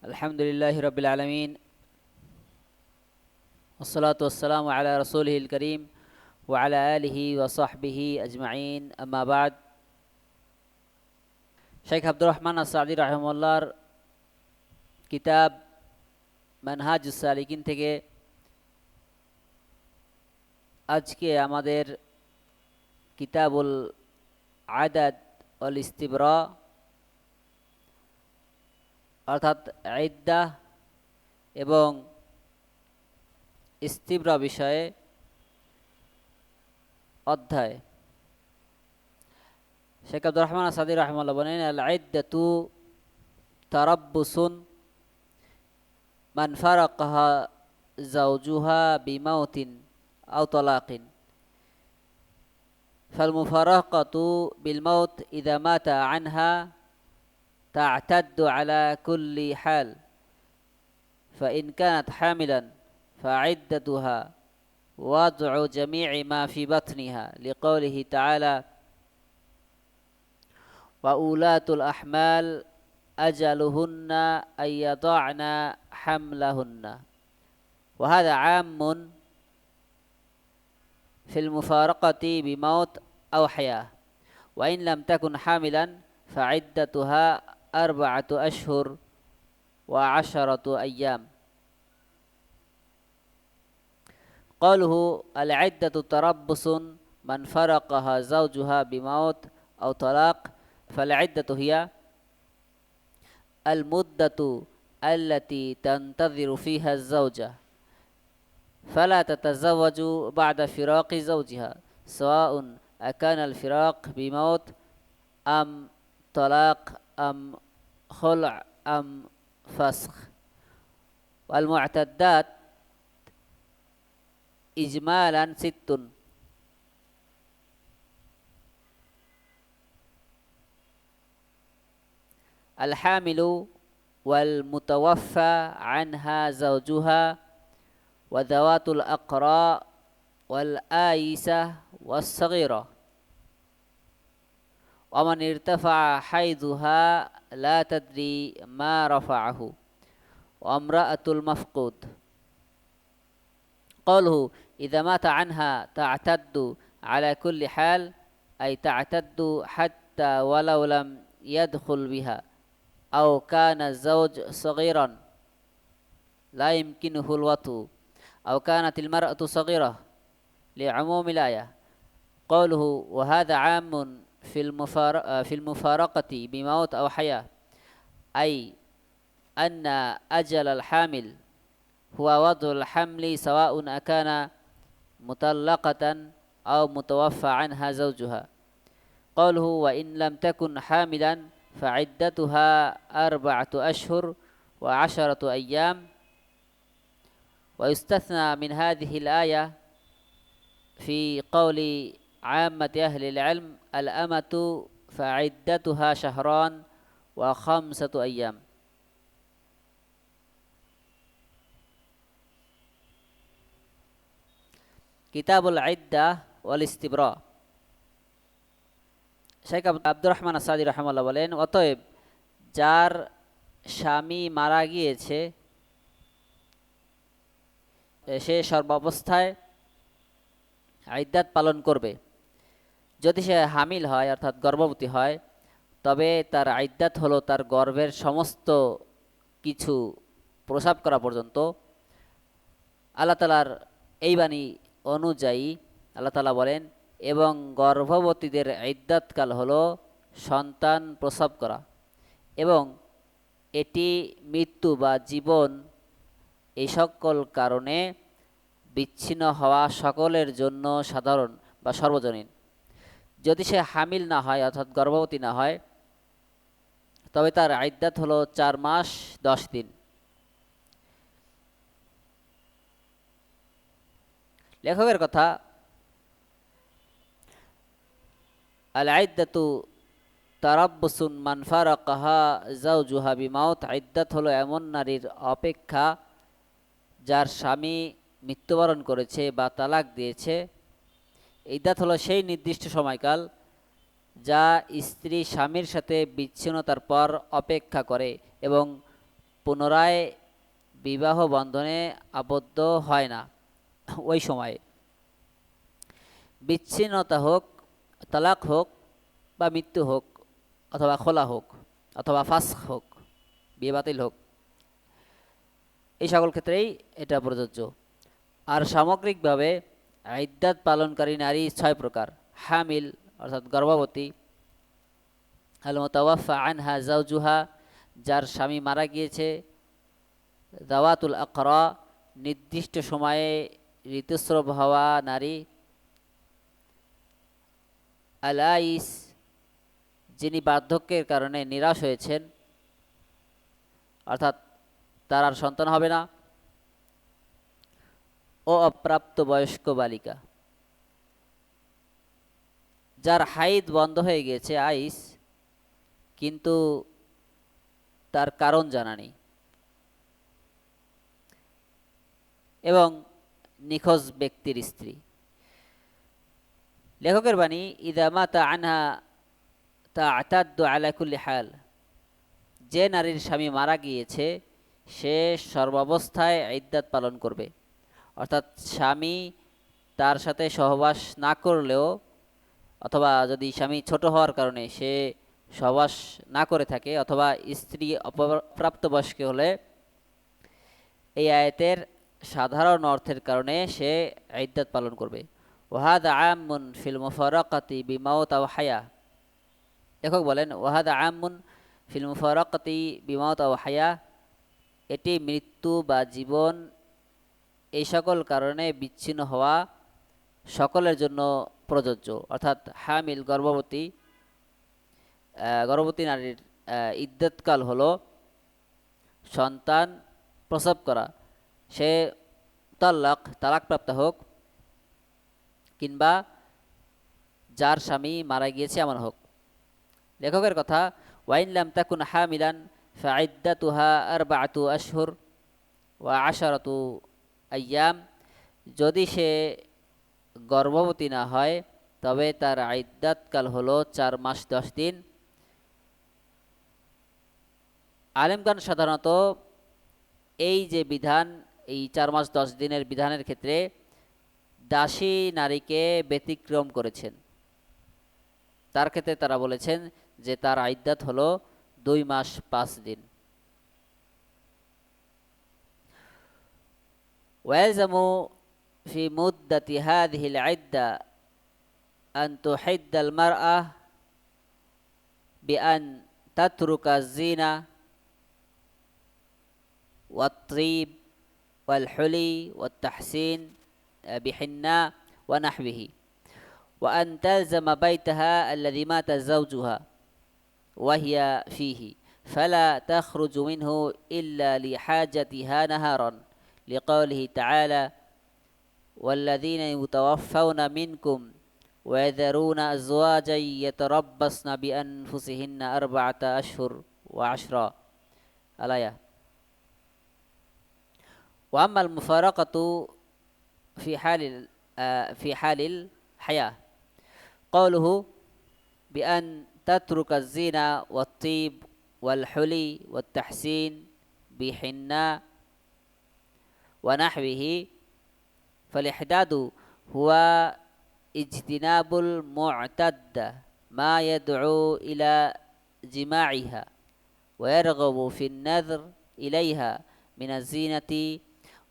আলহামদুলিল্লাহি রাব্বিল আলামিন ওয়াসসালাতু ওয়াসসালামু আলা রাসূলিহিল কারীম ওয়া আলা আলিহি ওয়া সাহবিহি আজমাইন আম্মা বাদ। শেখ আব্দুর রহমান আস-সাঈদী রাহিমাহুল্লাহর কিতাব মানহাজুস সালিকিন থেকে আজকে আমাদের কিতাবুল আদাদ ওয়াল ইস্তিবরা অর্থাৎ ইদ্দাহ এবং ইস্তিবরা বিষয়ে অধ্যায়। শেখ আব্দুর রহমান আস-সাঈদী রাহিমাহুল্লাহ বলেন, আল ইদ্দাতু তারাব্বুসুন মান ফারাকাহা যাওজুহা বিমাউতিন আও তালাকিন ফাল মুফারাকাতু বিল মাউত ইযা মাতা আনহা তা'তাদ্দু আলা কুল্লি হাল ফাইন কানাত হামিলান ফা'iদ্দাতুহা ওয়াদ'উ জামি'i মা ফি বাতনিহা লিকাউলিহি তাআলা ওয়া উলাতুল আহমাল আজালুহুন্না আইয়াদা'না হামলাহুন্না। ওয়া হাযা 'আমmun ফিল মুফারাকাতি বিমাউত আও হায়াহ ওয়া ইন লাম তাকুন হামিলান ফা'iদ্দাতুহা আরবা'াতু আশহুর ওয়া 'আশারাতু আইয়াম। قوله العدة تربص من فرقها زوجها بموت أو طلاق، فالعدة هي المدة التي تنتظر فيها الزوجة فلا تتزوج بعد فراق زوجها، سواء أكان الفراق بموت أم طلاق أم خلع أم فسخ. والمعتدات إجمالا 6: الحامل والمتوفى عنها زوجها وذوات الأقراء والآيسة والصغيرة ومن ارتفع حيضها لا تدري ما رفعه وامرأة المفقود. قوله إذا مات عنها تعتد على كل حال، أي تعتد حتى ولو لم يدخل بها أو كان الزوج صغيرا لا يمكنه الوطء أو كانت المرأة صغيرة لعموم الآية. قوله وهذا عام في المفارقة بموت أو حياة، أي أن أجل الحامل هو وضع الحمل سواء أكان مطلقة أو متوفى عنها زوجها. قوله وإن لم تكن حاملا فعدتها 4 أشهر و10 أيام. ويستثنى من هذه الآية في قول عامة أهل العلم الأمة فعدتها 2 شهران و5 أيام. কিতাবুল ইদ্দাহ ওয়াল ইস্তিবরা। শেখ আব্দুর রহমান আস-সাঈদী রাহিমাহুল্লাহ বলেন, অতএব যার স্বামী মারা গিয়েছে সে সর্বাবস্থায় ইদ্দাত পালন করবে। যদি সে হামিল হয় অর্থাৎ গর্ভবতী হয়, তবে তার ইদ্দাত হলো তার গর্ভের সমস্ত কিছু প্রসব করা পর্যন্ত। আল্লাহ তাআলার এই বাণী অনুযায়ী আল্লাহ তাআলা বলেন, এবং গর্ভবতীদের ইদ্দাতকাল হলো সন্তান প্রসব করা, এবং এটি মৃত্যু বা জীবন এই সকল কারণে বিচ্ছিন্ন হওয়া সকলের জন্য সাধারণ বা সর্বজনীন। যদি সে হামিল না হয় অর্থাৎ গর্ভবতী না হয়, তবে তার ইদ্দাত হলো 4 মাস 10 দিন। লেখকের কথা, আল ইদ্দাতু তারাব্বুসুন মান ফারাকাহা যাওজুহা বিমাউত। ইদ্দাত হলো এমন নারীর অপেক্ষা যার স্বামী মৃত্যুবরণ করেছে বা তালাক দিয়েছে। ইদ্দাত হলো সেই নির্দিষ্ট সময়কাল যা স্ত্রী স্বামীর সাথে বিচ্ছিন্নতার পর অপেক্ষা করে এবং পুনরায় বিবাহ বন্ধনে আবদ্ধ হয় না। ওই সময়ে বিচ্ছিন্নতা হোক, তালাক হোক, বা মৃত্যু হোক, অথবা খোলা হোক, অথবা ফাসখ হোক, বিয়ে বাতিল হোক, এই সকল ক্ষেত্রেই এটা প্রযোজ্য। আর সামগ্রিকভাবে ইদ্দাত পালনকারী নারী 6 প্রকার। হামিল অর্থাৎ গর্ভবতী, আল মুতাওয়াফা আনহা জাওজুহা, যার স্বামী মারা গিয়েছে, দাওয়াতুল আকরা, নির্দিষ্ট সময়ে ঋতুস্রাব হওয়া নারী, আলাইস, যিনি বার্ধক্যের কারণে নিরাশ হয়েছেন, অর্থাৎ তার আর সন্তান হবে না, ও অপ্রাপ্তবয়স্ক বালিকা, যার হাইদ বন্ধ হয়ে গিয়েছে, আইস, কিন্তু তার কারণ জানা নেই, এবং নিখোঁজ ব্যক্তির স্ত্রী। লেখকের বাণী, ইদা মাতা আনহা তা'তাদ্দু আলা কুল্লি হাল, যে নারীর স্বামী মারা গিয়েছে সে সর্বাবস্থায় ইদ্দাত পালন করবে। অর্থাৎ স্বামী তার সাথে সহবাস না করলেও, অথবা যদি স্বামী ছোট হওয়ার কারণে সে সহবাস না করে থাকে, অথবা স্ত্রী অপ্রাপ্তবয়স্ক হলে, এই আয়াতের সাধারণ অর্থের কারণে সে ইদ্দাত পালন করবে। ওয়াহাদা আম্মুন ফিল মুফারাকাতি বিমাউত আও হায়া, লেখক বলেন ওয়াহাদা আম্মুন ফিল মুফারাকাতি বিমাউত আও হায়া, এটি মৃত্যু বা জীবন এই সকল কারণে বিচ্ছিন্ন হওয়া সকলের জন্য প্রযোজ্য। অর্থাৎ হামিল গর্ভবতী নারীর ইদ্দতকাল হলো সন্তান প্রসব করা, সে তালাকপ্রাপ্ত হোক, কিংবা যার স্বামী মারা গিয়েছে এমন হোক। লেখকের কথা, ওয়াইন লাম তাকুন হামিলান ফাইদ্দাতুহা আরবাআতু আশহুর ওয়া আশারাতু আইয়াম, যদি সে গর্ভবতী না হয় তবে তার ইদ্দাতকাল হলো 4 মাস 10 দিন। আলেমগণ সাধারণত এই যে বিধান, এই 4 মাস 10 দিনের বিধানের ক্ষেত্রে দাসী নারীকে ব্যতিক্রম করেছেন। তার ক্ষেত্রে তারা বলেছেন যে তার ইদ্দাত হলো 2 মাস 5 দিন। ওয়ালজামু ফি মুদ্দাতি হাযিহিল ইদ্দা আন তুহিদ্দাল মারআহ বিআন তাতরুকা যিনা ওয়াত-তীব ওয়াল-হুলি ওয়াত-তাহসিন বিহিন্না ওয়া নাহবিহি ওয়া আন তালজামা বাইতাহা আল্লাযী মাতা যাওজুহা ওয়া হিয়া ফীহি ফালা তাখরুজু মিনহু ইল্লা লিহাজাতিহা নাহারান লিকাউলিহি তাআলা ওয়াল্লাযীনা ইউতাওয়াফাউনা মিনকুম ওয়া ইয়াযরুনা আযওয়াজান ইয়াতারাব্বাসনা বিআনফুসিহিন্না আরবা'আতা আশহুর ওয়া আশরা, আলায়া। ওয়া আম্মাল মুফারাকাতু في حال الحياة قوله بأن تترك الزينة والطيب والحلي والتحسين بحناء ونحوه، فالإحداد هو اجتناب المعتدة ما يدعو إلى جماعها ويرغب في النظر إليها من الزينة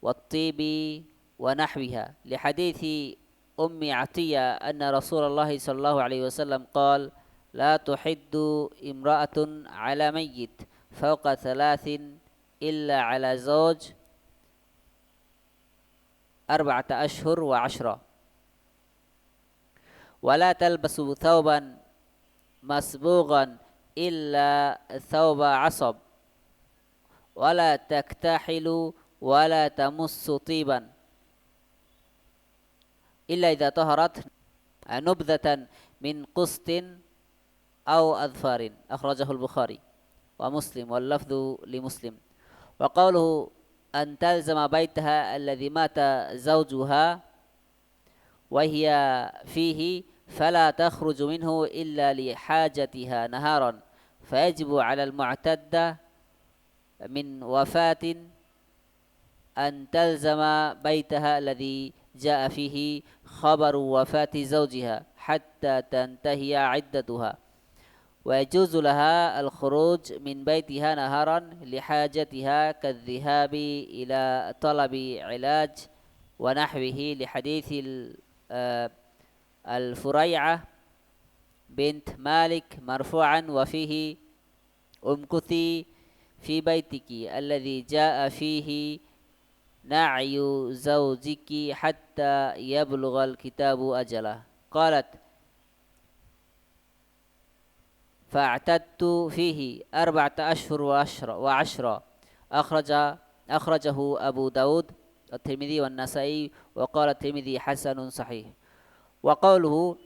والطيب ونحوها، لحديث أم عطية أن رسول الله صلى الله عليه وسلم قال: لا تحد امرأة على ميت فوق 3 إلا على زوج 4 أشهر و10، ولا تلبس ثوبا مسبوغا إلا ثوب عصب، ولا تكتحل ولا تمس طيبا إلا إذا طهرت نبذة من قسط أو أظفار، أخرجه البخاري ومسلم واللفظ لمسلم. وقوله أن تلزم بيتها الذي مات زوجها وهي فيه فلا تخرج منه إلا لحاجتها نهارا، فيجب على المعتدة মিন ওয়াফাতিন আন তালজামা বাইতাহা আল্লাযী জাআ ফীহি খাবারু ওয়াফাতি যাওজিহা হাত্তা তানতাহিয়া ইদ্দাতুহা ويجوز لها الخروج من بيتها نهارا لحاجتها كالذهاب إلى طلب علاج ونحوه لحديث الفريعة بنت مالك مرفوعا وفيه امكثي في بيتك الذي جاء فيه نعي زوجك حتى يبلغ الكتاب أجله قالت فاعتدت فيه 4 أشهر وعشرا أخرجه أبو داود الترمذي والنسائي وقال الترمذي حسن صحيح وقوله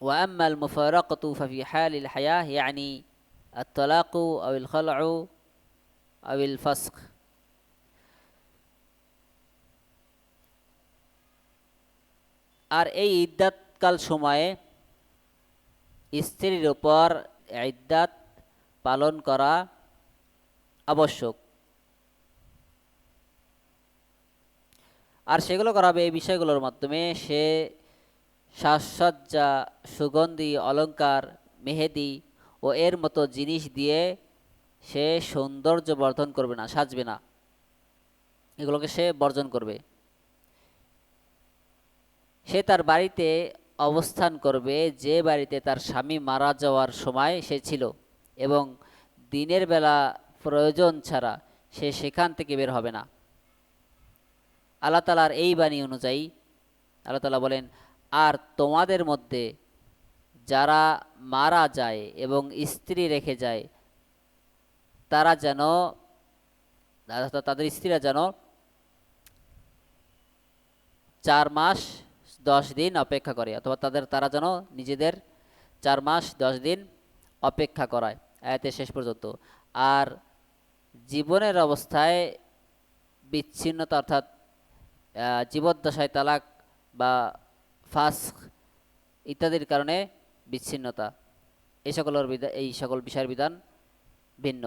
وأما المفارقة ففي حال الحياة يعني الطلاق أو الخلع أو الفسخ আর এই ইদ্দাতকাল সময়ে স্ত্রীর উপর ইদ্দাত পালন করা আবশ্যক। আর সেগুলো করা হবে এই বিষয়গুলোর মাধ্যমে, সে সাজসজ্জা, সুগন্ধি, অলংকার, মেহেদি ও এর মতো জিনিস দিয়ে সে সৌন্দর্য বর্ধন করবে না, সাজবে না, এগুলোকে সে বর্জন করবে। সে তার বাড়িতে অবস্থান করবে যে বাড়িতে তার স্বামী মারা যাওয়ার সময় সে ছিল, এবং দিনের বেলা প্রয়োজন ছাড়া সে সেখান থেকে বের হবে না। আল্লাহ তাআলার এই বাণী অনুযায়ী আল্লাহ তাআলা বলেন, আর তোমাদের মধ্যে যারা মারা যায় এবং স্ত্রী রেখে যায় তারা যেন, তাদের স্ত্রীরা যেন 4 মাস 10 দিন অপেক্ষা করে, অথবা তারা যেন নিজেদের 4 মাস 10 দিন অপেক্ষা করায়, আয়াতের শেষ পর্যন্ত। আর জীবনের অবস্থায় বিচ্ছিন্নতা, অর্থাৎ জীবদ্দশায় তালাক বা ফাসখ ইত্যাদির কারণে বিচ্ছিন্নতা, এই সকল বিষয়ের বিধান ভিন্ন।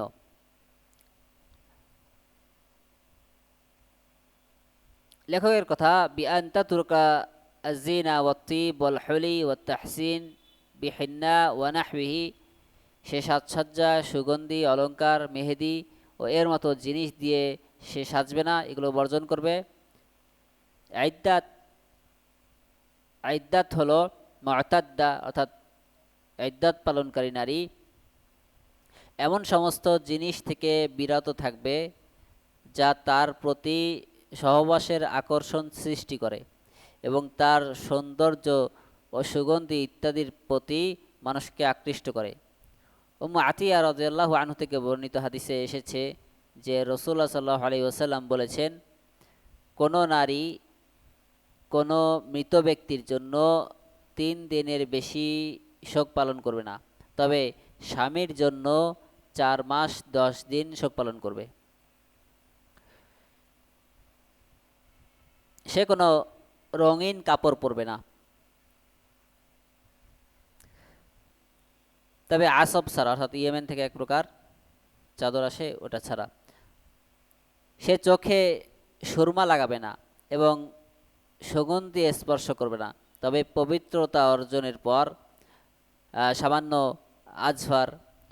লেখকের কথা, বিআন তাতরুকা الزينة والطيب والحلي والتحسين بحناء ونحوه, সে সাজসজ্জা, সুগন্ধি, অলংকার, মেহেদি ও এর মতো জিনিস দিয়ে সে সাজবে না, এগুলো বর্জন করবে। ইদ্দাত হলো মুতাদ্দা, অর্থাৎ ইদ্দাত পালনকারী নারী এমন সমস্ত জিনিস থেকে বিরত থাকবে যা তার প্রতি সহবাসের আকর্ষণ সৃষ্টি করে এবং তার সৌন্দর্য ও সুগন্ধি ইত্যাদির প্রতি মানুষকে আকৃষ্ট করে। উম্মু আতিয়া রাদিয়াল্লাহু আনহু থেকে বর্ণিত হাদিসে এসেছে যে রাসূলুল্লাহ সাল্লাল্লাহু আলাইহি ওয়াসাল্লাম বলেছেন, কোনো নারী কোনো মৃত ব্যক্তির জন্য 3 দিনের বেশি শোক পালন করবে না, তবে স্বামীর জন্য 4 মাস 10 দিন শোক পালন করবে। সে কোনো রঙিন কাপড় পরবে না, তবে আসব ছাড়া, অর্থাৎ ইয়েমেন থেকে এক প্রকার চাদর আসে ওটা ছাড়া। সে চোখে সুরমা লাগাবে না এবং সুগন্ধি স্পর্শ করবে না, তবে পবিত্রতা অর্জনের পর সামান্য আজফার,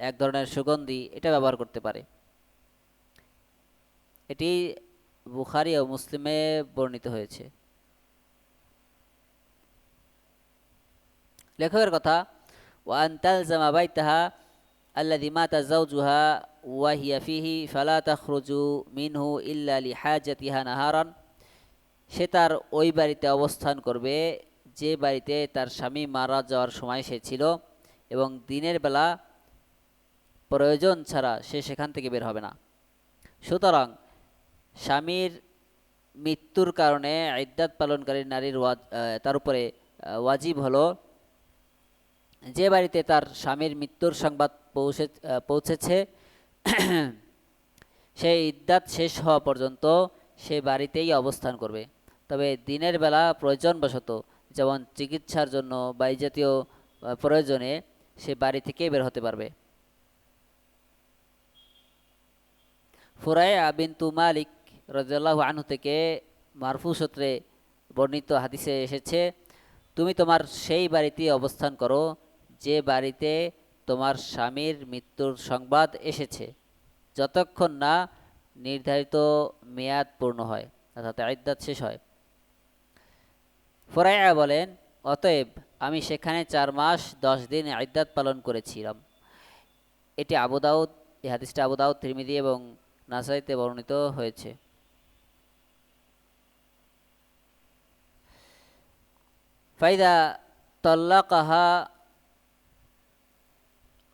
এক ধরনের সুগন্ধি, এটা ব্যবহার করতে পারে। এটি বুখারী ও মুসলিমে বর্ণিত হয়েছে। লেখকের কথা, ওয়ান তালজামা বাইতাহা আল্লাযী মাতা যাওজুহা ওয়া হিয়া ফীহি ফালা তাখরুজু মিনহু ইল্লা লিহাজাতিহা নাহারান, সে তার ওই বাড়িতে অবস্থান করবে যে বাড়িতে তার স্বামী মারা যাওয়ার সময় সে ছিল, এবং দিনের বেলা প্রয়োজন ছাড়া সে সেখান থেকে বের হবে না। সুতরাং স্বামীর মৃত্যুর কারণে ইদ্দাত পালনকারী নারীর তার উপরে ওয়াজিব হলো যে বাড়িতে তার স্বামীর মৃত্যুর সংবাদ পৌঁছেছে সেই ইদ্দাত শেষ হওয়া পর্যন্ত সে বাড়িতেই অবস্থান করবে, তবে দিনের বেলা প্রয়োজনবশত, যেমন চিকিৎসার জন্য বা এই জাতীয় প্রয়োজনে সে বাড়ি থেকেই বের হতে পারবে। ফুরাইয়া বিনতু মালিক রাদিয়াল্লাহু আনহু থেকে মারফু সূত্রে বর্ণিত হাদিসে এসেছে, তুমি তোমার সেই বাড়িতে অবস্থান করো যে বাড়িতে তোমার স্বামীর মৃত্যুর সংবাদ এসেছে, যতক্ষণ না নির্ধারিত মেয়াদ পূর্ণ হয়, অর্থাৎ ইদ্দাত শেষ হয়। ফুরাইয়া বলেন, অতএব আমি সেখানে 4 মাস 10 দিন ইদ্দাত পালন করেছিলাম। এটি আবু দাউদ, এই হাদিসটা আবু দাউদ, তিরমিজি এবং নাসাইতে বর্ণিত হয়েছে। ফাইদা তাল্লাকাহা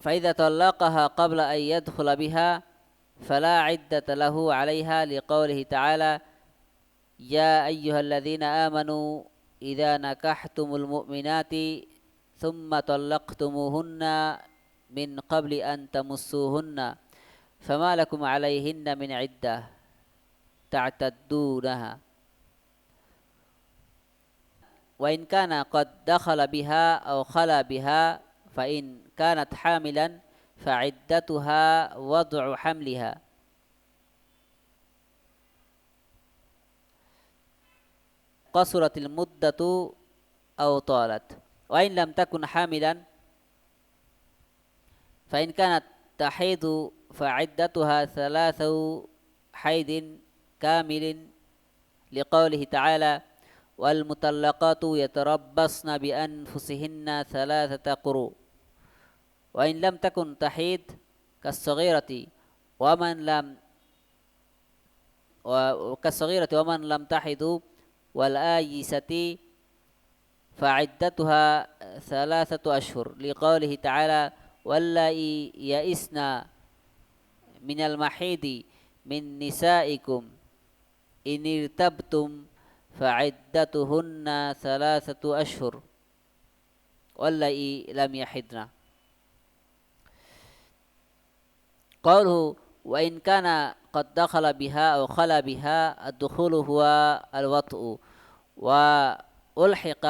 ফাইদা তাল্লাকাহা ক্বাবলা আন ইয়াদখুলা বিহা ফালা ইদ্দাতা লাহু আলাইহা লিকাউলিহি তাআলা ইয়া আইয়ুহাল্লাযীনা আমানু ইযা নাকাহতুমুল মুমিনাতি সুম্মা তাল্লাকতুমুহুন্না মিন ক্বাবলি আন তামাসসুহুন্না ফামা লাকুম আলাইহিন্না মিন ইদ্দাহ তা'তাদ্দুনাহা وإن كان قد دخل بها أو خلا بها فإن كانت حاملا فعدتها وضع حملها قصرت المدة أو طالت، وإن لم تكن حاملا فإن كانت تحيض فعدتها 3 حيض كامل لقوله تعالى والمطلقات يتربصن بأنفسهن 3 قروء، وإن لم تكن تحيض كالصغيرة ومن لم تحض والآيسة فعدتها 3 أشهر لقوله تعالى واللائي يئسن من المحيض من نسائكم إن ارتبتم فعدتهن 3 أشهر واللائي لم يحضن. قوله وإن كان قد دخل بها أو خلا بها، الدخول هو الوطء، وألحق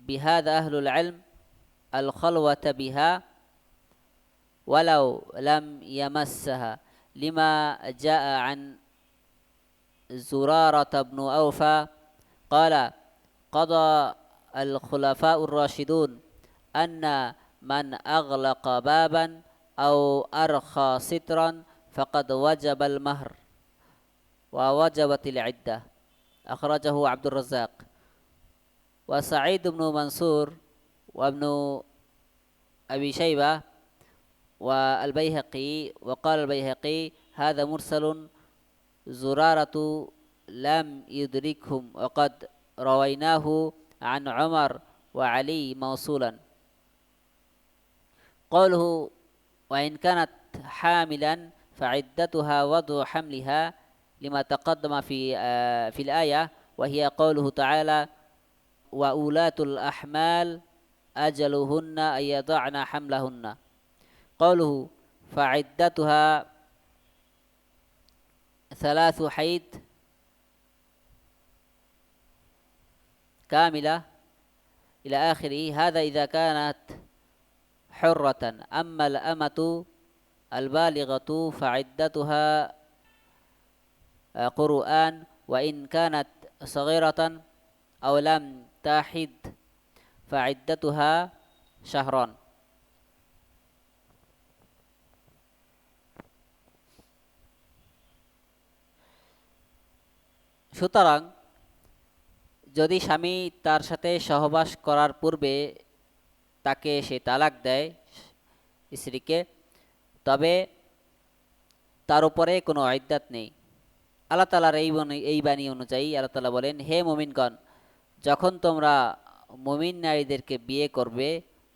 بهذا أهل العلم الخلوة بها ولو لم يمسها، لما جاء عن زرارة بن أوفى قال قضى الخلفاء الراشدون أن من أغلق بابا أو أرخى سترا فقد وجب المهر ووجبت العدة. أخرجه عبد الرزاق وسعيد بن منصور وابن أبي شيبة والبيهقي. وقال البيهقي هذا مرسل زرارة لم يدركهم، وقد رويناه عن عمر وعلي موصولا. قوله وإن كانت حاملا فعدتها وضع حملها لما تقدم في الآية، وهي قوله تعالى وأولاة الأحمال أجلهن أن يضعن حملهن. قوله فعدتها 3 حيض كاملة إلى آخره، هذا إذا كانت حرة. أما الأمة البالغة فعدتها قرآن، وإن كانت صغيرة أو لم تحد فعدتها شهران. সুতরাং যদি স্বামী তার সাথে সহবাস করার পূর্বে তাকে সে তালাক দেয় স্ত্রীকে, তবে তার উপরে কোনো ইদ্দাত নেই। আল্লাহ তাআলার এই বাণী অনুযায়ী আল্লাহ তাআলা বলেন, হে মুমিনগণ, যখন তোমরা মুমিন নারীদেরকে বিয়ে করবে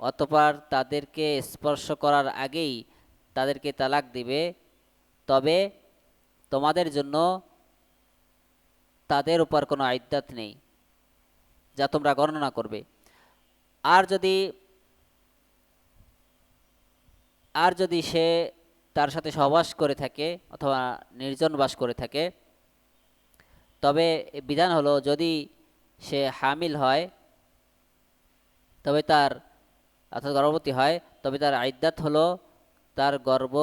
অতঃপর তাদেরকে স্পর্শ করার আগেই তাদেরকে তালাক দিবে, তবে তোমাদের জন্য তাদের উপর কোনো ইদ্দাত নেই যা তোমরা গণনা করবে। আর যদি সে তার সাথে সহবাস করে থাকে অথবা নির্জন বাস করে থাকে, তবে বিধান হলো যদি সে হামিল হয় তবে তার অর্থাৎ গর্ভবতী হয়, তবে তার ইদ্দাত হলো তার গর্ভ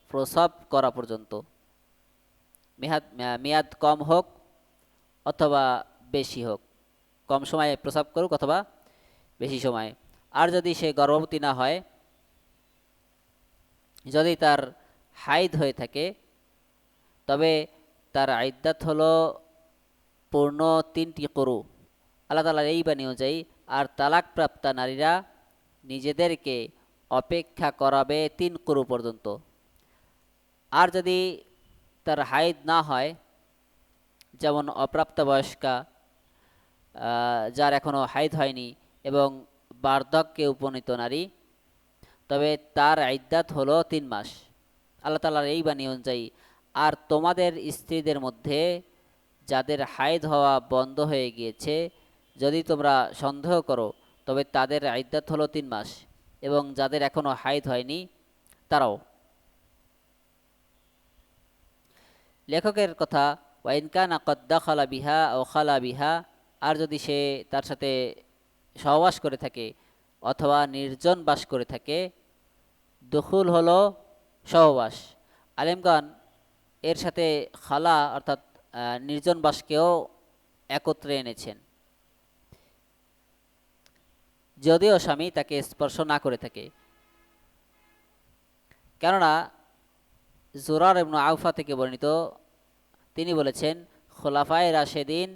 প্রসব করা পর্যন্ত। মেয়াদ কম হোক অথবা বেশি হোক, কম সময়ে প্রস্রাব করুক অথবা বেশি সময়ে। আর যদি সে গর্ভবতী না হয়, যদি তার হাইদ হয়ে থাকে, তবে তার ইদ্দাত হলো পূর্ণ 3টি কুরু আল্লাহ তাআলার এই বাণী অনুযায়ী। আর তালাকপ্রাপ্তা নারীরা নিজেদেরকে অপেক্ষা করাবে 3 কুরু পর্যন্ত। আর যদি তার হাইদ না হয়, যেমন অপ্রাপ্তবয়স্কা, যার এখনও হাইদ হয়নি এবং বার্ধক্যে উপনীত নারী, তবে তার ইদ্দাত হলো 3 মাস আল্লাহ তাআলার এই বাণী অনুযায়ী। আর তোমাদের স্ত্রীদের মধ্যে যাদের হাইদ হওয়া বন্ধ হয়ে গিয়েছে, যদি তোমরা সন্দেহ করো, তবে তাদের ইদ্দাত হলো 3 মাস, এবং যাদের এখনও হাইদ হয়নি তারাও। লেখকের কথা, ওয়াইন কানা কদ দাখালা বিহা ও খালা বিহা, আর যদি সে তার সাথে সহবাস করে থাকে অথবা নির্জন বাস করে থাকে। দুখুল হলো সহবাস। আলেমগণ এর সাথে খালা অর্থাৎ নির্জন বাসকেও একত্রে এনেছেন, যদিও স্বামী তাকে স্পর্শ না করে থাকে। কেননা জুরার ইবনে আউফা থেকে বর্ণিত, তিনি বলেছেন, খোলাফায়ে রাশেদিন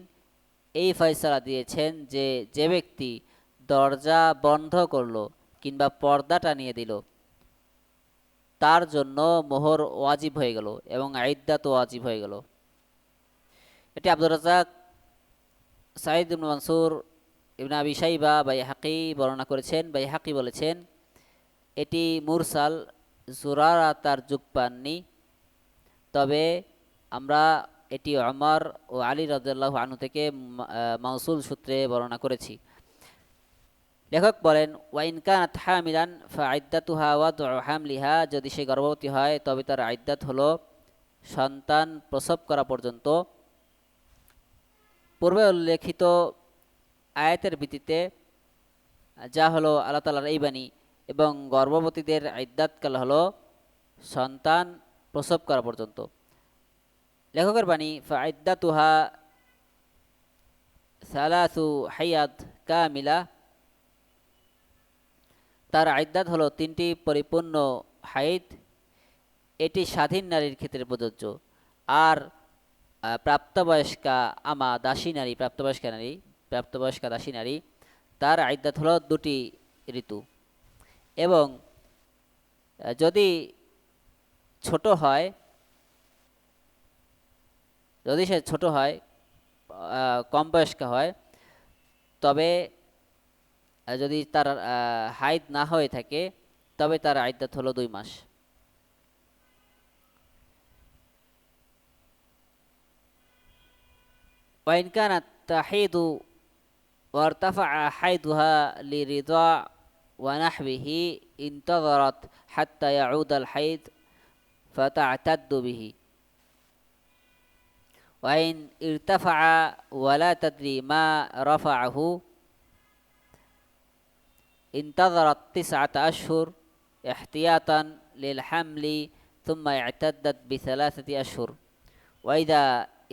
এই ফয়সালা দিয়েছেন যে যে ব্যক্তি দরজা বন্ধ করলো কিংবা পর্দা টানিয়ে দিল, তার জন্য মোহর ওয়াজিব হয়ে গেল এবং ইদ্দাত ওয়াজিব হয়ে গেল। এটি আব্দুর রাজ্জাক, সাঈদ ইবনে মানসুর, ইবনে আবি শাইবা, বাইহাকি বর্ণনা করেছেন। বাইহাকি বলেছেন এটি মুরসাল, জুরারা তার যুগ পাননি, তবে আমরা এটি ওমর ও আলী রাদিয়াল্লাহু আনহু থেকে মাউসুল সূত্রে বর্ণনা করেছি। লেখক বলেন, ওয়াইন কানাত হামিলান ফাইদ্দাতুহা ওয়াদউ হামলিহা, যদি সে গর্ভবতী হয় তবে তার ইদ্দাত হলো সন্তান প্রসব করা পর্যন্ত। পূর্বে উল্লেখিত আয়াতের ভিত্তিতে যা হলো আল্লাহ তাআলার এই বাণী, এবং গর্ভবতীদের ইদ্দাতকাল হলো সন্তান প্রসব করা পর্যন্ত। লেখকের বাণী, ফাইদ্দাতুহা সালাসু হায়াদ কামিলা, তার ইদ্দাত হলো 3টি পরিপূর্ণ হাইদ। এটি স্বাধীন নারীর ক্ষেত্রে প্রযোজ্য। আর প্রাপ্তবয়স্কা আমা দাসী নারী, প্রাপ্তবয়স্কা দাসী নারী, তার ইদ্দাত হলো 2টি ঋতু। এবং যদি ছোট হয়, যদি সে ছোট হয়, কম বয়স্কা হয়, তবে যদি তার হাইদ না হয়ে থাকে, তবে তার ইদ্দাত হলো 2 মাস। ওয়াইন কানাত তাহিদু ওয়ারতাফা হাইদুহা লিরিদা ওয়া নাহবিহি ইনতাযারাত হাত্তা ইয়াউদ আল হাইদ ফাতা'তাদ্দু বিহি, ওয়াইন ইরতাফা ওয়া লা তাদরি মা রাফা'হু انتظرت 9 أشهر احتياطا للحمل ثم اعتدت ب3 أشهر. وإذا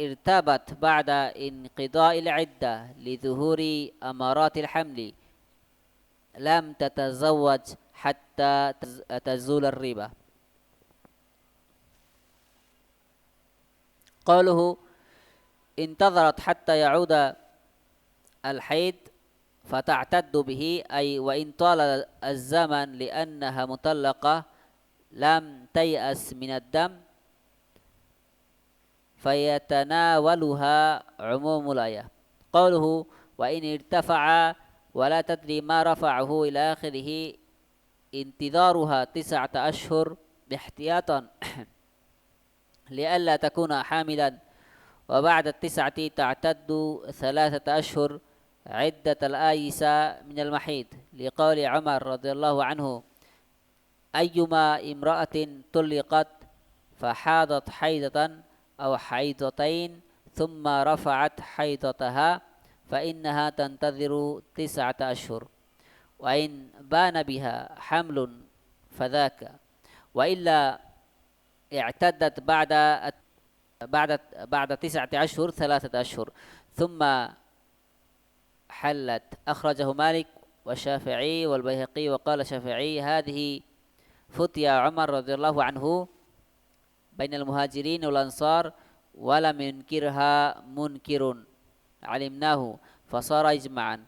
ارتبت بعد انقضاء العدة لظهور أمارات الحمل لم تتزوج حتى تزول الريبة. قوله انتظرت حتى يعود الحيض فتعتد به، أي وإن طال الزمن لأنها مطلقة لم تيأس من الدم فيتناولها عموم الآية. قوله وإن ارتفع ولا تدري ما رفعه إلى آخره انتظارها 9 أشهر احتياطا لئلا تكون حاملا، وبعد 9 تعتد 3 أشهر عدة الآيسة من المحيض، لقول عمر رضي الله عنه أيما امرأة طلقت فحاضت حيضة أو حيضتين ثم رفعت حيضتها فإنها تنتظر 9 أشهر، وإن بان بها حمل فذاك، وإلا اعتدت بعد بعد 9 أشهر 3 أشهر ثم حلت. أخرجه مالك والشافعي والبيهقي. وقال الشافعي: هذه فتيا عمر رضي الله عنه بين المهاجرين والأنصار ولم ينكرها منكر علمناه فصار إجماعا.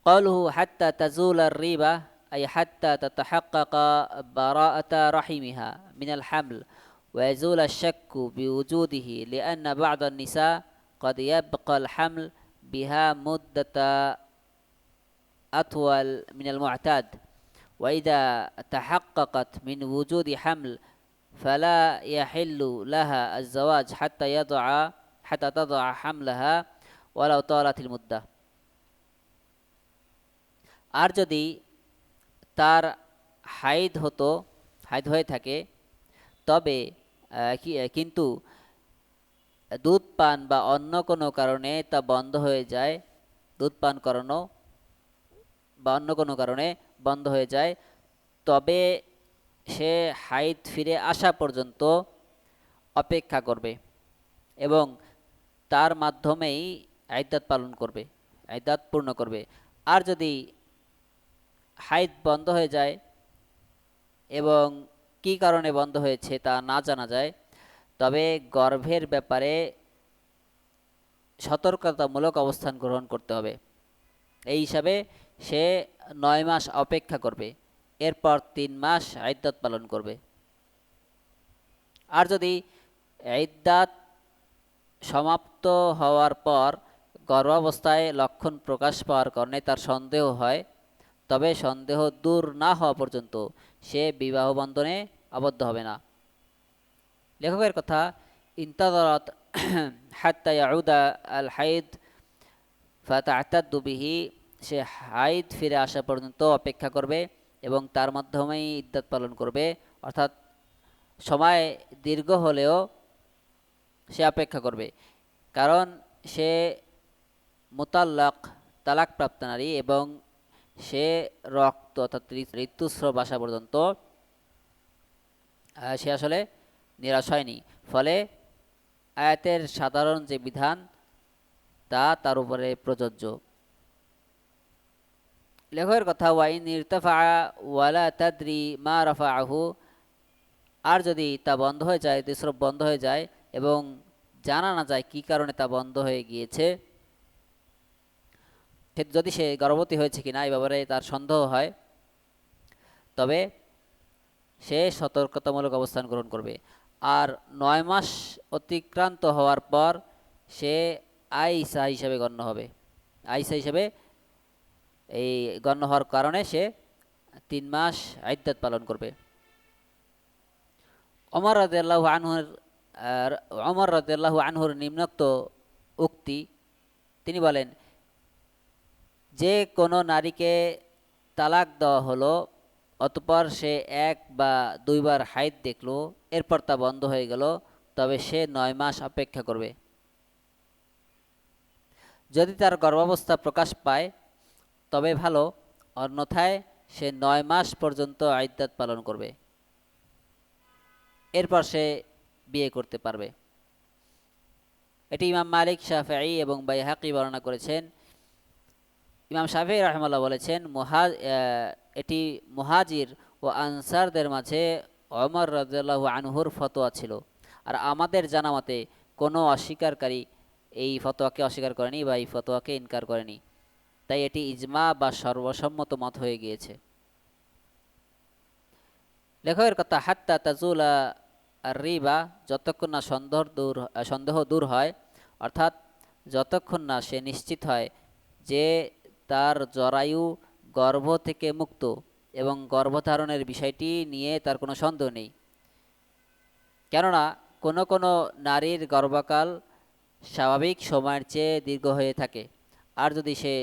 قوله حتى تزول الريبة أي حتى تتحقق براءة رحمها من الحمل ويزول الشك بوجوده، لأن بعض النساء قد يبقى الحمل بها مدة أطول من المعتاد، وإذا تحققت من وجود حمل فلا يحل لها الزواج حتى تضع حملها ولو طالت المدة। আর যদি তার হাইদ হয়ে থাকে তবে কিন্তু দুধ পান বা অন্য কোনো কারণে তা বন্ধ হয়ে যায়, দুধ পান করানো বা অন্য কোনো কারণে বন্ধ হয়ে যায়, তবে সে হাইদ ফিরে আসা পর্যন্ত অপেক্ষা করবে এবং তার মাধ্যমেই ইদ্দাত পালন করবে, ইদ্দাত পূর্ণ করবে। আর যদি হাইদ বন্ধ হয়ে যায় এবং কী কারণে বন্ধ হয়েছে তা না জানা যায়, তবে গর্ভের ব্যাপারে সতর্কতামূলক অবস্থান গ্রহণ করতে হবে। এই হিসাবে সে 9 মাস অপেক্ষা করবে, এরপর 3 মাস ইদ্দাত পালন করবে। আর যদি ইদ্দাত সমাপ্ত হওয়ার পর গর্ভাবস্থায় লক্ষণ প্রকাশ পাওয়ার কারণে তার সন্দেহ হয়, তবে সন্দেহ দূর না হওয়া পর্যন্ত সে বিবাহ বন্ধনে আবদ্ধ হবে না। লেখকের কথা, ইন্তাযারাত হাত্তা ইয়াউদা আল হাইদ ফাতা'তাদ্দু বিহি, সে হাইদ ফিরে আসা পর্যন্ত অপেক্ষা করবে এবং তার মাধ্যমেই ইদ্দাত পালন করবে। অর্থাৎ সময় দীর্ঘ হলেও সে অপেক্ষা করবে, কারণ সে মুতাল্লাক, তালাকপ্রাপ্ত নারী এবং সে রক্ত অর্থাৎ ঋতুস্রাব আসা পর্যন্ত সে আসলে নিরাশ হয়নি। ফলে আয়াতের সাধারণ যে বিধান তা তার উপরে প্রযোজ্য। লেখকের কথা, ওয়াইন ইরতাফা ওয়ালা তাদরি মা রাফাআহু, আর যদি তা বন্ধ হয়ে যায়, ঋতুস্রাব বন্ধ হয়ে যায় এবং জানা না যায় কী কারণে তা বন্ধ হয়ে গিয়েছে, যদি সে গর্ভবতী হয়েছে কিনা এই ব্যাপারে তার সন্দেহ হয়, তবে সে সতর্কতামূলক অবস্থান গ্রহণ করবে। আর 9 মাস অতিক্রান্ত হওয়ার পর সে আইসা হিসাবে গণ্য হবে। আইসা হিসাবে এই গণ্য হওয়ার কারণে সে 3 মাস ইদ্দাত পালন করবে। ওমর রাদিয়াল্লাহু আনহুর নিম্নোক্ত উক্তি, তিনি বলেন, যে কোনো নারীকে তালাক দেওয়া হলো, অতঃপর সে 1 বা 2 বার হাইদ দেখলো, এরপর তা বন্ধ হয়ে গেল, তবে সে 9 মাস অপেক্ষা করবে। যদি তার গর্ভাবস্থা প্রকাশ পায় তবে ভালো, অন্যথায় সে 9 মাস পর্যন্ত ইদ্দাত পালন করবে, এরপর সে বিয়ে করতে পারবে। এটি ইমাম মালিক, শাফিঈ এবং বাইহাকি বর্ণনা করেছেন। ইমাম শাফিঈ রাহিমাহুল্লাহ বলেছেন, এটি মুহাজির ও আনসারদের মাঝে ওমর রাদিয়াল্লাহু আনহুর ফতোয়া ছিল। আর আমাদের জানা মতে কোনো অস্বীকারী এই ফতোয়াকে অস্বীকার করেনি বা এই ফতোয়াকে ইনকার করেনি, তাই এটি ইজমা বা সর্বসম্মত মত হয়ে গিয়েছে। লেখকের কথা, হাত্তা তাজুলা আর রিবা, যতক্ষণ না সন্দেহ দূর হয়, অর্থাৎ যতক্ষণ না সে নিশ্চিত হয় যে তার জরায়ু গর্ভ থেকে মুক্ত এবং গর্ভধারণের বিষয়টি নিয়ে তার কোনো সন্দেহ নেই। কেননা কোনো কোনো নারীর গর্ভকাল স্বাভাবিক সময়ের চেয়ে দীর্ঘ হয়ে থাকে। আর যদি সে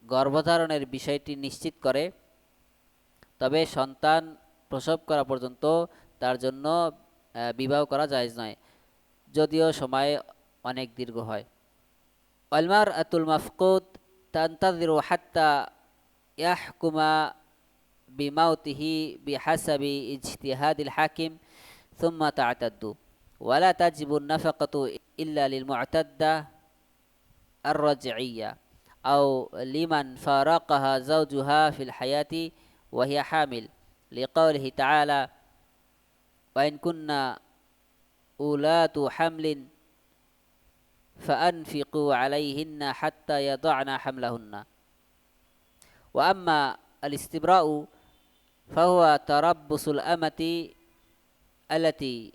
গর্ভধারণের বিষয়টি নিশ্চিত করে, তবে সন্তান প্রসব করা পর্যন্ত তার জন্য বিবাহ করা জায়েজ নয়, যদিও সময় অনেক দীর্ঘ হয়। আলমার আতুল মাফকুদ তান্তাযিরু হাত্তা ইয়াহকুমা বিমাউতিহি বিহাসাবি ইজতিহাদিল হাকিম ثم تعتد ولا تجب النفقة إلا للمعتدة الرجعية أو لمن فارقها زوجها في الحياة وهي حامل لقوله تعالى وإن كنا أولاة حمل فأنفقوا عليهن حتى يضعن حملهن وأما الاستبراء فهو تربص الأمة التي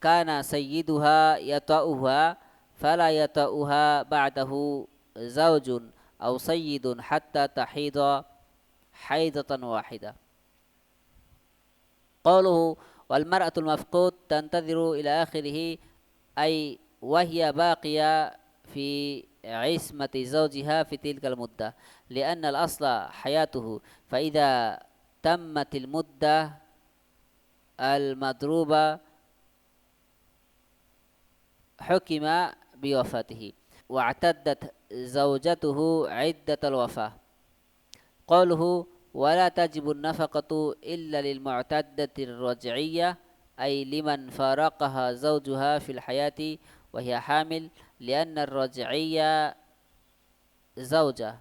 كان سيدها يطأها فلا يطأها بعده زوج أو سيد حتى تحيض حيضة واحدة قوله والمرأة المفقود تنتظر إلى آخره أي وهي باقية في عصمة زوجها في تلك المدة لأن الأصل حياته فإذا تمت المدة المضروبة حكم بوفاته واعتدت زوجته عدة الوفاة قوله ولا تجب النفقة إلا للمعتدة الرجعية أي لمن فارقها زوجها في الحياة وهي حامل لأن الرجعية زوجة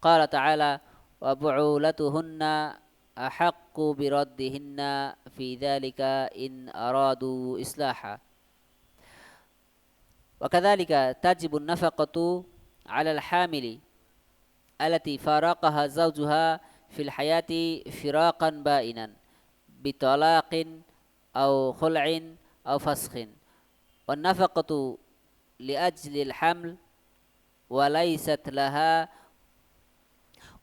قال تعالى وبعولتهن أحق بردهن في ذلك إن أرادوا إصلاحا وكذلك تجب النفقة على الحامل التي فارقها زوجها في الحياة فراقا بائنا بطلاق أو خلع أو فسخ والنفقة لأجل الحمل وليست لها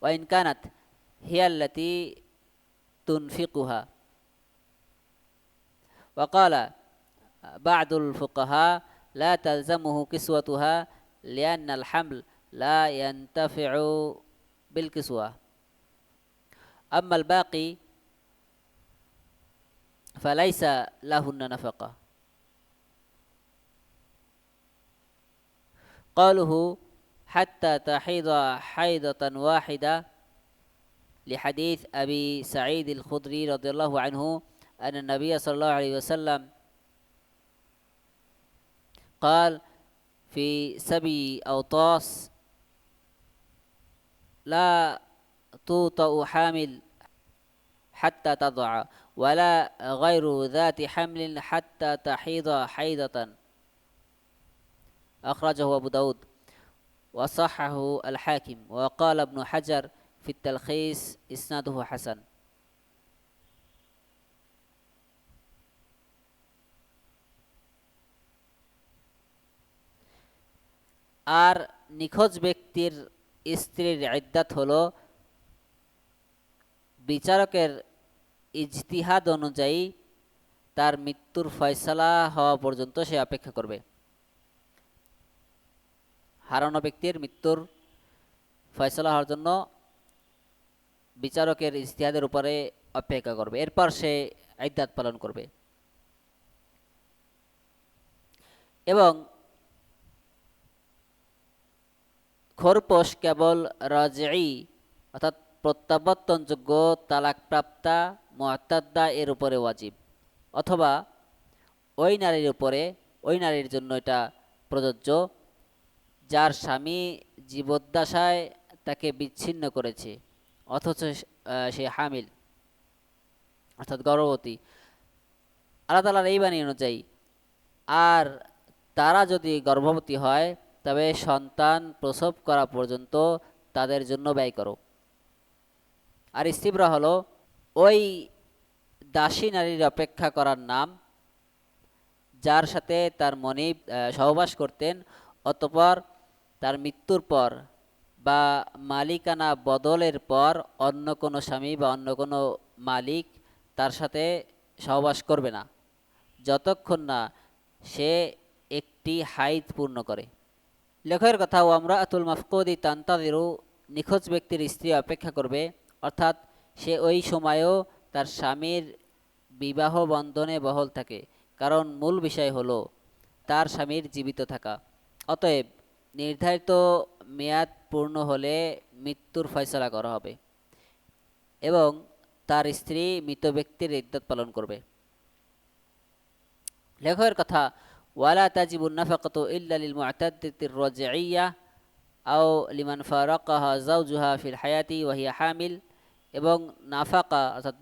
وإن كانت هي التي تنفقها وقال بعض الفقهاء لا تلزمه كسوتها لأن الحمل لا ينتفع بالكسوة أما الباقي فليس لهن نفقة قوله حتى تحيض حيضة واحدة لحديث أبي سعيد الخدري رضي الله عنه أن النبي صلى الله عليه وسلم قال في سبي أوطاس لا توطأ حامل حتى تضع ولا غير ذات حمل حتى تحيض حيضة أخرجه أبو داود وصححه الحاكم وقال ابن حجر في التلخيص إسناده حسن আর নিখোঁজ ব্যক্তির স্ত্রীর ইদ্দাত হলো বিচারকের ইজতিহাদ অনুযায়ী তার মৃত্যুর ফয়সালা হওয়া পর্যন্ত সে অপেক্ষা করবে হারানো ব্যক্তির মৃত্যুর ফয়সালা হওয়ার জন্য বিচারকের ইজতিহাদের উপরে অপেক্ষা করবে এরপর সে ইদ্দাত পালন করবে এবং খোরপোশ কেবল রাজঈ অর্থাৎ প্রত্যাবর্তনযোগ্য তালাকপ্রাপ্তা মুআত্তাদা এর উপরে ওয়াজিব অথবা ওই নারীর উপরে ওই নারীর জন্য এটা প্রযোজ্য যার স্বামী জীবদ্দশায় তাকে বিচ্ছিন্ন করেছে অথচ সে হামিল অর্থাৎ গর্ভবতী আল্লাহ তাআলার এই বাণী অনুযায়ী আর তারা যদি গর্ভবতী হয় তবে সন্তান প্রসব করা পর্যন্ত তাদের জন্য ব্যয় করো আর ইস্তিবরা হলো ওই দাসী নারীর অপেক্ষা করার নাম যার সাথে তার মনিব সহবাস করতেন অতঃপর তার মৃত্যুর পর বা মালিকানা বদলের পর অন্য কোনো স্বামী বা অন্য কোনো মালিক তার সাথে সহবাস করবে না যতক্ষণ না সে একটি হাইদ পূর্ণ করে লেখকের কথা ও আমরাতুল মাফকুদি তান্তাযিরু নিখোঁজ ব্যক্তির স্ত্রী অপেক্ষা করবে অর্থাৎ সে ওই সময়েও তার স্বামীর বিবাহ বন্ধনে বহাল থাকে কারণ মূল বিষয় হলো তার স্বামীর জীবিত থাকা অতএব নির্ধারিত মেয়াদ পূর্ণ হলে মৃত্যুর ফয়সালা করা হবে এবং তার স্ত্রী মৃত ব্যক্তির ইদ্দত পালন করবে লেখকের কথা, ওয়ালা তাজিবুন নাফাকাতু ইল্লা লিল মু'তাদ্দাতির রাজিইয়া আও লিমান ফারাকাহা যাওজুহা ফিল হায়াতি ওয়া হিয়া হামিল, এবং নাফাকা অর্থাৎ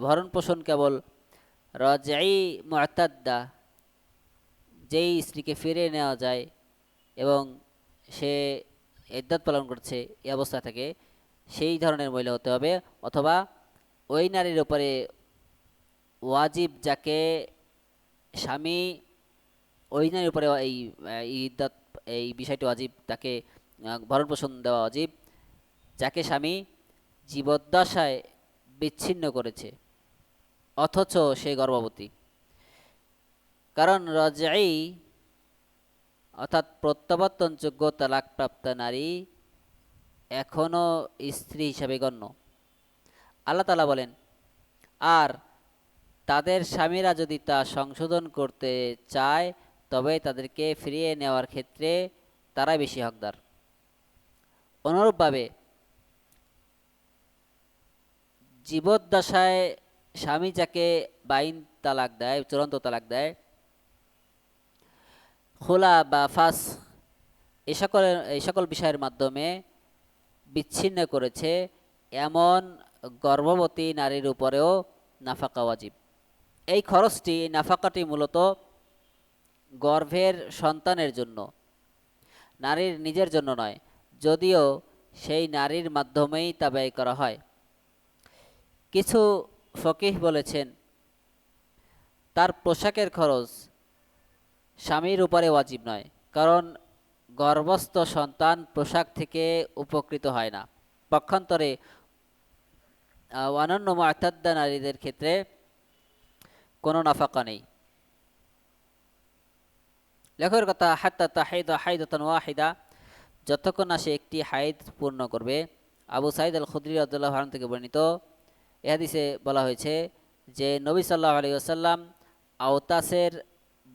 ভরণ পোষণ কেবল রাজিই মু'তাদ্দা, যেই স্ত্রীকে ফিরে নেওয়া যায় এবং সে ইদ্যত পালন করছে এই অবস্থা থেকে, সেই ধরনের মহিলা হতে হবে, অথবা ওই নারীর উপরে ওয়াজিব যাকে স্বামী, ওই নারীর উপরে এই ইদ্যত, এই বিষয়টি ওয়াজিব, তাকে ভরণ পোষণ দেওয়া ওয়াজিব যাকে স্বামী জীবদ্দশায় বিচ্ছিন্ন করেছে অথচ সে গর্ভবতী। কারণ রজঈ অর্থাৎ প্রত্যাবর্তনযোগ্য তালাকপ্রাপ্ত নারী এখনও স্ত্রী হিসাবে গণ্য। আল্লাহ তাআলা বলেন, আর তাদের স্বামীরা যদি তা সংশোধন করতে চায় তবে তাদেরকে ফিরিয়ে নেওয়ার ক্ষেত্রে তারাই বেশি হকদার। অনুরূপভাবে জীবদ্দশায় স্বামী যাকে বাইন তালাক দেয়, চূড়ান্ত তালাক দেয়, খোলা বা ফাস, এই সকল বিষয়ের মাধ্যমে বিচ্ছিন্ন করেছে, এমন গর্ভবতী নারীর উপরেও নাফাকা ওয়াজিব। এই খরচটি, নাফাকাটি মূলত গর্ভের সন্তানের জন্য, নারীর নিজের জন্য নয়, যদিও সেই নারীর মাধ্যমেই তা ব্যয় করা হয়। কিছু ফকিহ বলেছেন তার পোশাকের খরচ স্বামীর উপরে ওয়াজিব নয়, কারণ গর্ভস্থ সন্তান পোশাক থেকে উপকৃত হয় না। পক্ষান্তরে অনন্য মু'তাদ্দা নারীদের ক্ষেত্রে কোনো নাফাকা নেই। লেখকের কথা, হাত্তা তাহিদ হাইদাতান ওয়াহিদা, যতক্ষণ না সে একটি হাইদ পূর্ণ করবে। আবু সাঈদ আল খুদরি রাদিয়াল্লাহু আনহু থেকে বর্ণিত, এ হাদিসে বলা হয়েছে যে নবী সাল্লাল্লাহু আলাইহি ওয়াসাল্লাম আওতাসের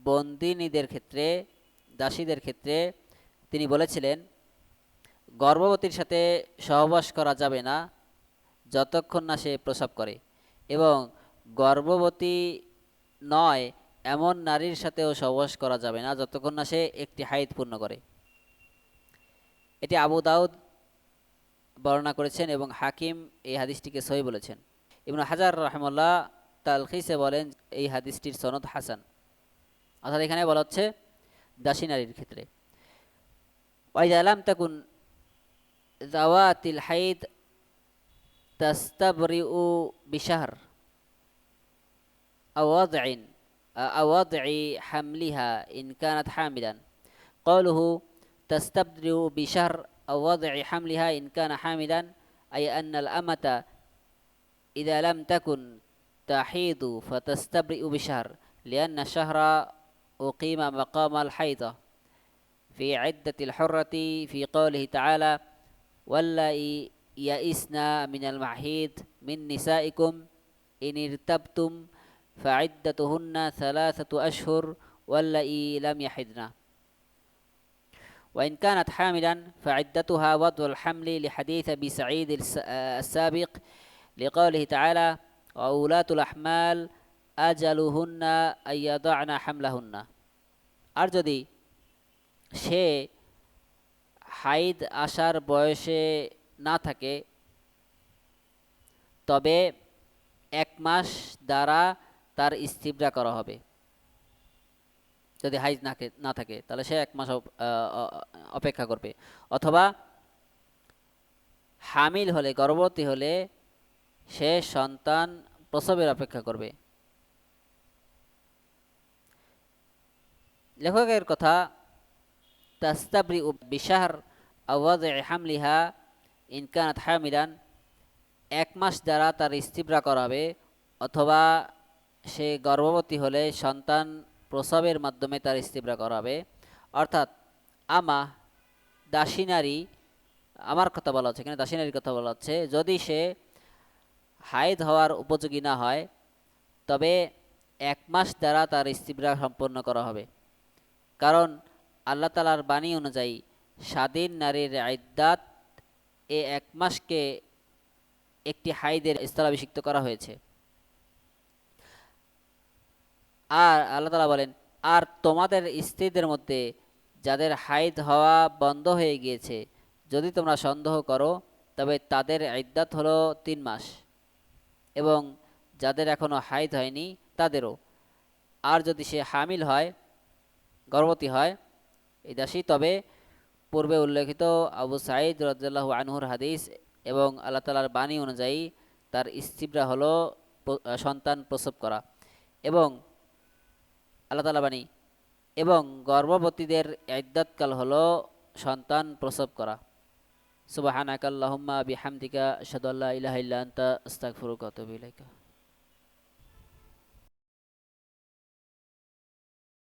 বন্দিনীদের ক্ষেত্রে, দাসীদের ক্ষেত্রে তিনি বলেছিলেন, গর্ভবতীর সাথে সহবাস করা যাবে না যতক্ষণ না সে প্রসব করে, এবং গর্ভবতী নয় এমন নারীর সাথেও সহবাস করা যাবে না যতক্ষণ না সে একটি হাইদ পূর্ণ করে। এটি আবু দাউদ বর্ণনা করেছেন এবং হাকিম এই হাদিসটিকে সহিহ বলেছেন। ইবনে হাজার রাহিমাহুল্লাহ তালখিসে বলেন এই হাদিসটির সনদ হাসান। অর্থাৎ এখানে বলা হচ্ছে দাসী নারীর ক্ষেত্রে, ওয়াইদা লাম তাকুন যাওয়াতিল হাইদ তাস্তাবরিউ বিশাহর আও ওয়াদইন আও ওয়াদই হামলিহা ইন কানাত হামিলান। قوله تستبرئ بشهر أو وضع حملها إن كان حاملا، أي أن الأمة إذا لم تكن تحيض فتستبرئ بشهر، لأن الشهر أقيم مقام الحيضة في عدة الحرة في قوله تعالى واللائي يئسن من المحيض من نسائكم إن ارتبتم فعدتهن 3 أشهر واللائي لم يحضن، وإن كانت حاملا فعدتها وضع الحمل لحديث أبي سعيد السابق لقوله تعالى وأولاة الأحمال أجلهن أن يضعن حملهن। আর যদি সে হাইদ আসার বয়সে না থাকে তবে 1 মাস দ্বারা তার ইস্তিবরা করা হবে। যদি হাইজ না থাকে তাহলে সে 1 মাস অপেক্ষা করবে, অথবা হামিল হলে, গর্ভবতী হলে সে সন্তান প্রসবের অপেক্ষা করবে। লেখকের কথা, তাস্তাবরিউ বিশাহর আও ওয়াদই হামলিহা ইন কানাত হামিলান, 1 মাস দ্বারা তার ইস্তিবরা করাবে, অথবা সে গর্ভবতী হলে সন্তান প্রসবের মাধ্যমে তার ইস্তিবরা করাবে। অর্থাৎ দাসী নারী, আমার কথা বলা হচ্ছে এখানে, দাসী নারীর কথা বলা হচ্ছে, যদি সে হাইদ হওয়ার উপযোগী না হয় তবে 1 মাস দ্বারা তার ইস্তিবরা সম্পন্ন করা হবে। কারণ আল্লাহ তাআলার বাণী অনুযায়ী স্বাধীন নারীর ইদ্দাত এ 1 মাসকে একটি হাইদের স্থলাভিষিক্ত করা হয়েছে। আর আল্লাহ তাআলা বলেন, আর তোমাদের স্ত্রীদের মধ্যে যাদের হাইদ হওয়া বন্ধ হয়ে গিয়েছে যদি তোমরা সন্দেহ করো তবে তাদের ইদ্দাত হলো 3 মাস, এবং যাদের এখনো হাইদ হয়নি তাদেরও। আর যদি সে হামিল হয়, গর্ভবতী হয় এই দাসী, তবে পূর্বে উল্লেখিত আবু সাঈদ রাদিয়াল্লাহু আনহুর হাদিস এবং আল্লাহ তাআলার বাণী অনুযায়ী তার স্ত্রীরা হলো সন্তান প্রসব করা, এবং আল্লাহ তাআলা বাণী, এবং গর্ভবতীদের ইদ্দাতকাল হলো সন্তান প্রসব করা। সুবহানাকাল্লাহুম্মা বিহামদিকা আশহাদু আল্লা ইলাহা ইল্লা আনতা আস্তাগফিরুকা ওয়া আতুবু ইলাইকা।